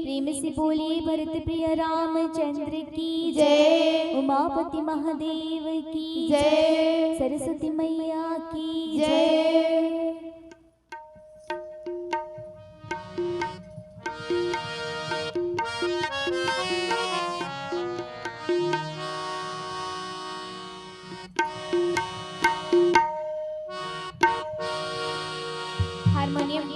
प्रेम से बोलिए भरत प्रिय रामचंद्र की जय। उमापति महादेव की जय। सरस्वती मैया की जय। हारमोनियम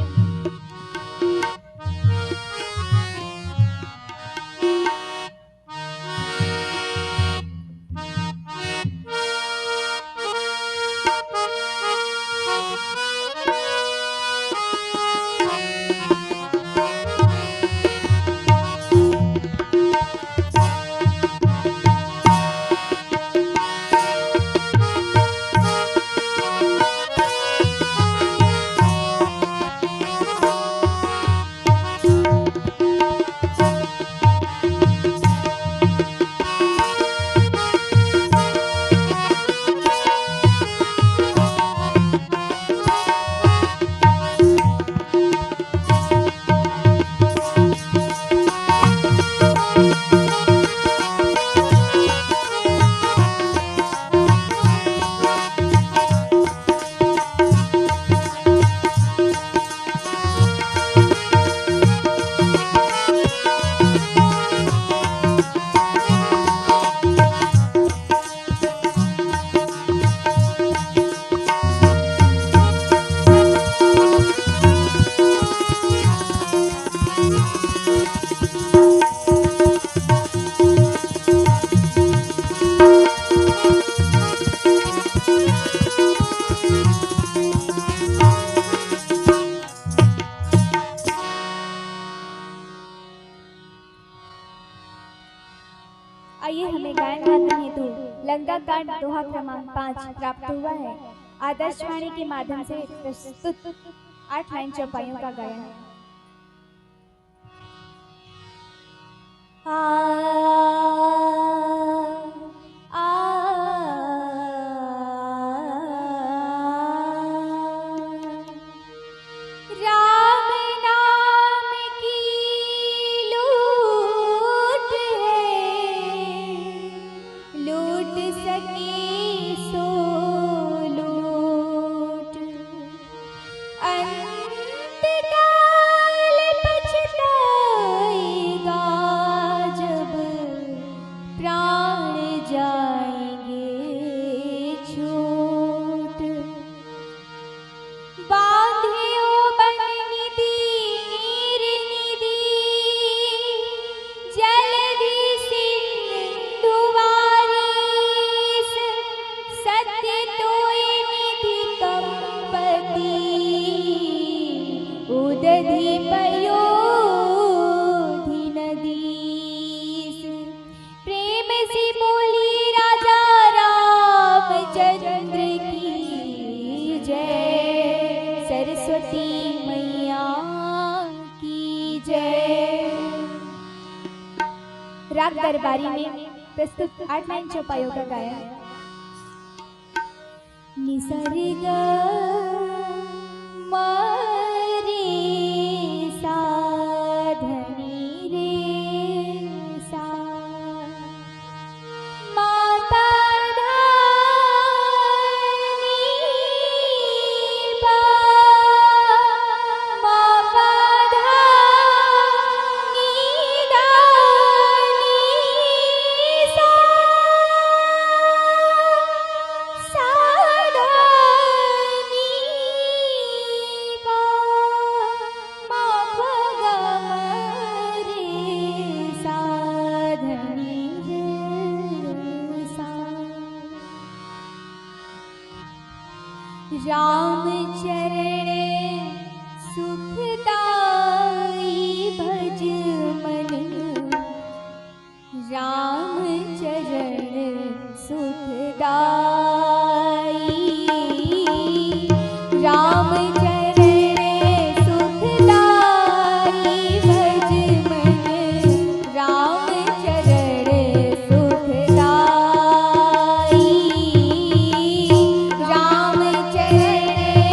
आइए हमें गायन वादन हेतु लंका कांड दोहा क्रमांक 5 प्राप्त हुआ है। आदर्शवाणी के माध्यम से प्रस्तुत 8 लाइन चौपाइयों का गायन। सरस्वती मैया की जय। राग दरबारी में प्रस्तुत 8 लाइन चौपाइयों का गायन। निसर्ग मारे साधनी रे सा माता राम चरण सुखदाई भज मन। राम चरण सुखदाई। राम चरण सुखदाई भज मन। राम चरण सुखदाई। राम चरण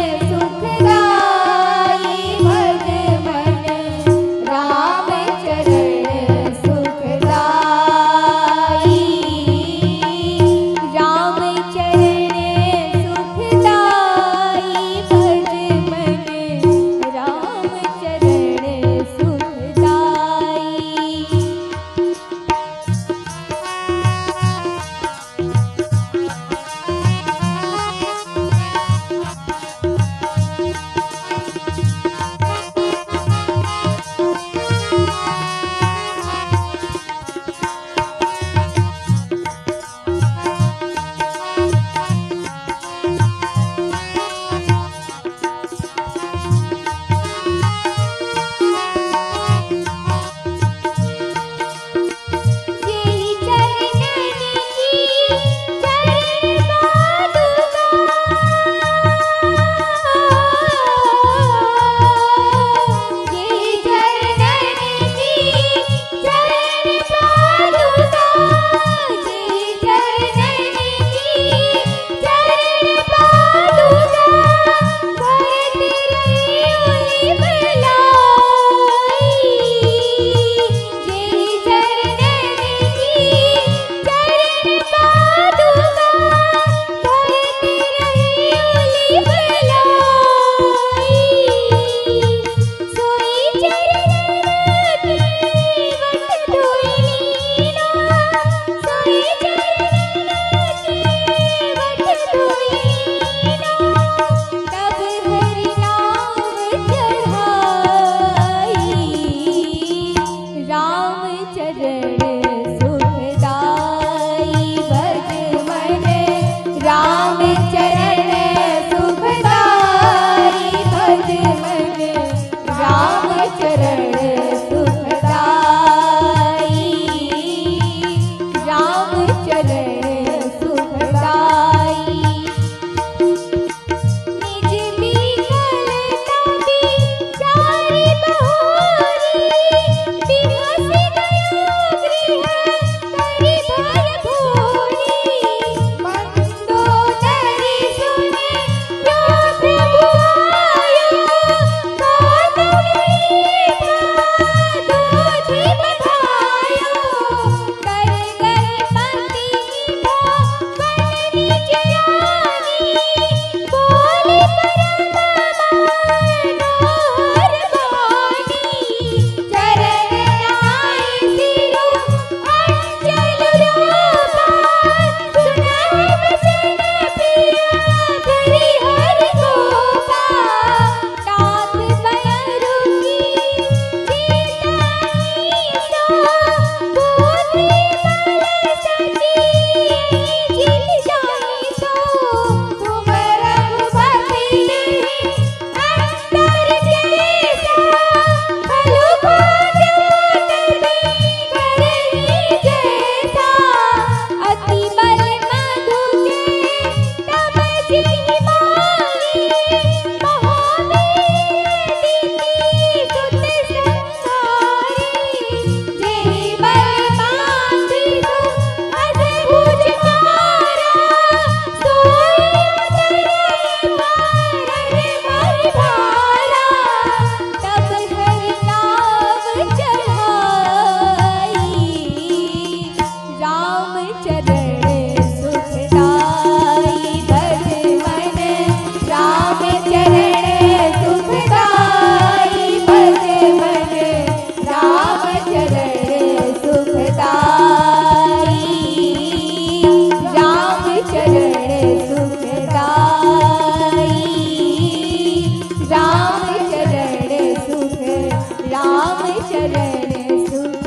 चरण सुख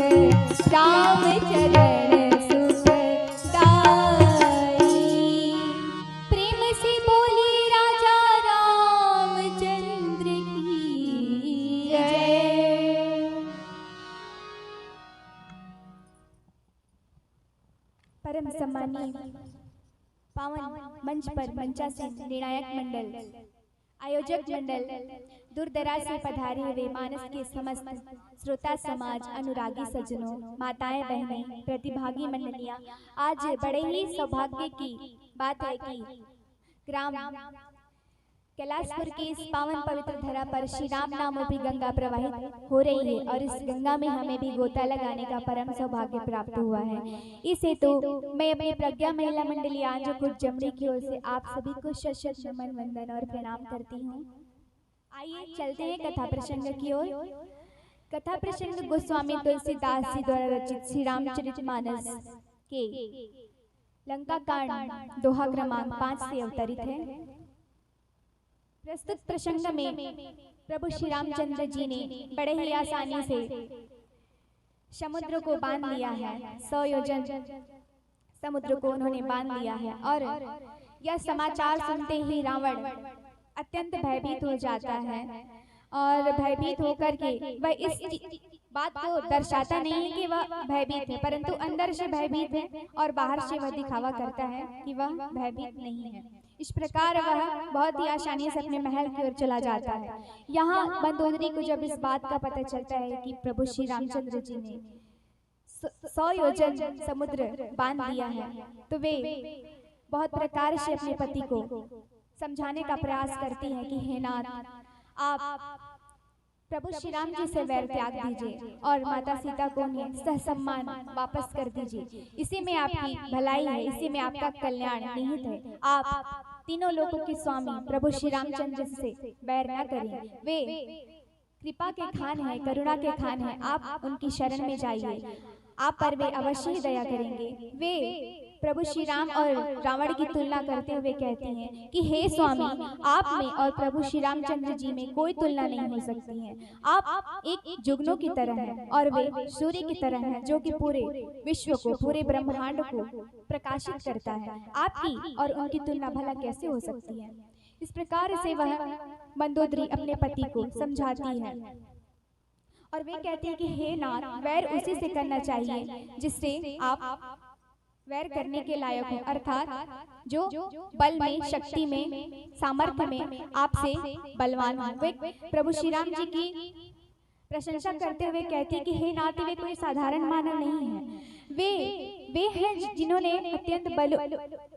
राम चरण सुखदाई। प्रेम से बोली राजा रामचंद्र की जय। परम सम्मानीय पावन मंच पर मंचासीन निर्णायक मंडल, आयोजक मंडल, दूर दराज से पधारे हुए मानस के समस्त श्रोता समाज, अनुरागी सज्जनों, माताएं बहनें, प्रतिभागी मंडलियां, आज बड़े ही सौभाग्य की बात है कि ग्राम कैलाशपुर की इस पावन पवित्र धरा पर श्री राम नामोपी गंगा प्रवाहित हो रही है और इस गंगा में हमें भी गोता लगाने का परम सौभाग्य प्राप्त हुआ है। इस हेतु मैं अपनी प्रज्ञा महिला मंडली आंजो कुट जमड़ी की ओर से आप सभी को शत नमन वंदन और प्रणाम करती हूँ। आइए चलते हैं कथा प्रसंग की ओर। कथा प्रसंग गोस्वामी तुलसीदास जी द्वारा रचित श्री रामचरितमानस के लंका कांड दोहा क्रमांक 5 से अवतरित है। प्रस्तुत प्रसंग में प्रभु श्री रामचंद्र जी ने बड़े ही आसानी से समुद्र को बांध लिया है। 100 योजन समुद्र को उन्होंने बांध लिया है और यह समाचार सुनते ही रावण अत्यंत भयभीत हो जाता है और भयभीत होकर के वह इस बात को दर्शाता नहीं है कि वह भयभीत है, परंतु अंदर से भयभीत है और बाहर से वह दिखावा करता है कि वह भयभीत नहीं है। इस प्रकार वह बहुत ही आसानी से अपने महल की ओर चला जाता है। यहाँ मंदोदरी को जब इस बात का पता चलता है कि प्रभु श्री रामचंद्र जी ने 100 योजन समुद्र बांध दिया है, तो वे बहुत प्रकार से अपने पति को समझाने का प्रयास करती है कि हे नाथ, आप प्रभु श्री राम जी से वैर त्याग दीजिए और माता सीता को उन्हें सहसम्मान वापस कर दीजिए। इसी में आपकी भलाई है, इसी में आपका कल्याण निहित है। आप तीनों लोगों के स्वामी प्रभु श्री रामचंद्र से वैर न करें। वे कृपा के खान है, करुणा के खान है। आप उनकी शरण में जाइए, आप पर वे अवश्य ही दया करेंगे। वे प्रभु श्री राम और रावण की तुलना करते हुए कहती हैं कि हे स्वामी, आप में और प्रभु श्री रामचंद्र जी में कोई तुलना नहीं हो सकती है। आप एक जुगनू की तरह हैं और वे सूर्य की तरह हैं, जो कि पूरे विश्व को, पूरे ब्रह्मांड को प्रकाशित करता है। आपकी और उनकी तुलना भला कैसे हो सकती है। इस प्रकार से वह मंदोदरी अपने पति को समझाती है और वे कहती है कि हे नाथ, वैर उसी से करना चाहिए जिससे आप वैर करने के लायक हो, अर्थात जो बल में, शक्ति में, सामर्थ्य में आपसे बलवान हो। वे प्रभु श्री राम जी की प्रशंसा करते हुए कहती है कि हे नाथ, वे कोई साधारण मानव नहीं है। वे हैं जिन्होंने अत्यंत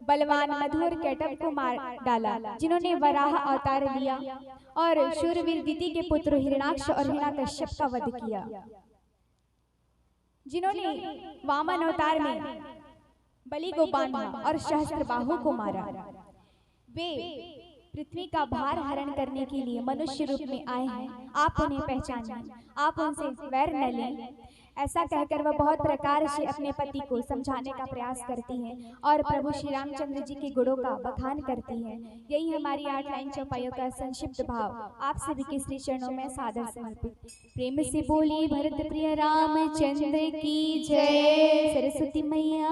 बलवान मधुर कैटभ को मार डाला, जिन्होंने वराह अवतार लिया और शूरवीर दिति के पुत्र हिरणाक्ष और हिरण्यकश्यप का वध किया, जिन्होंने वामन अवतार में बलि को बांधा और सहस्त्रबाहु को मारा। वे पृथ्वी का भार हरण करने के लिए मनुष्य रूप में आए हैं। आप उन्हें पहचानें, आप उनसे वैर न लें। ऐसा कहकर वह बहुत प्रकार से अपने पति को समझाने का प्रयास करती हैं और प्रभु श्री रामचंद्र जी के गुणों का बखान करती हैं। यही हमारी 8 लाइन चौपाइयों का संक्षिप्त भाव आप सभी के श्री चरणों में सादर समर्पित। प्रेम से बोलिए भरत प्रिय रामचंद्र की जय, सरस्वती मैया